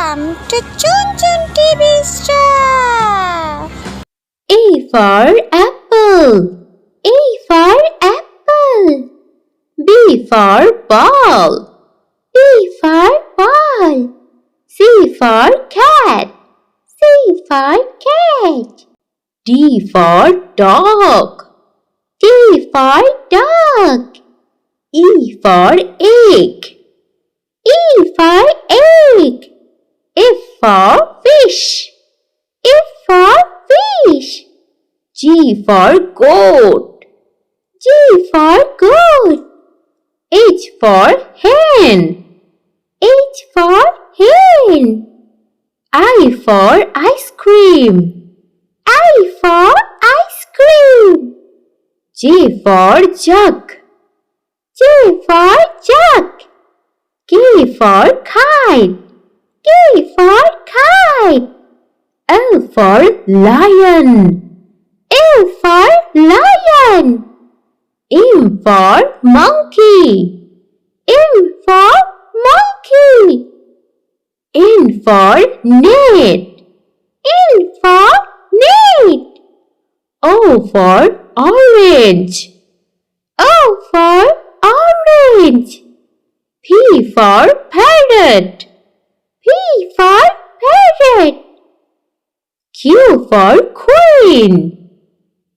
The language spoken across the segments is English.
Welcome to Chun Chun TV Stuff. A for apple. A for apple. B for ball. B for ball. C for cat. C for cat. D for dog. D for dog. E for egg. E for egg. F for fish. F for fish. G for goat. G for goat. H for hen. H for hen. I for ice cream. I for ice cream. J for jug. J for jug. K for kite. K for kite. L for lion. L for lion. M for monkey. M for monkey. N for net. N for net. O for orange. O for orange. P for parrot. P for parrot. Q for queen.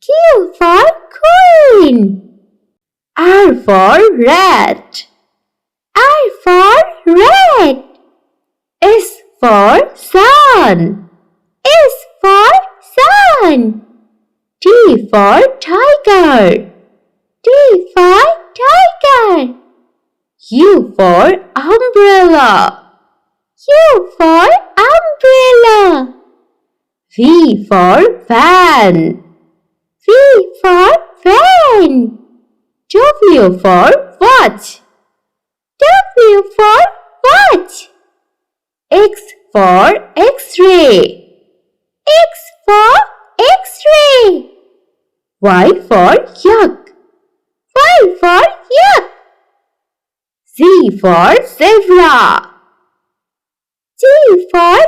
Q for queen. R for rat. R for rat. S for sun. S for sun. T for tiger. T for tiger. U for umbrella. U for umbrella. V for van. V for van. W for watch. W for watch. X for X-ray. X for X-ray. Y for yak. Y for yak. Z for zebra. Z for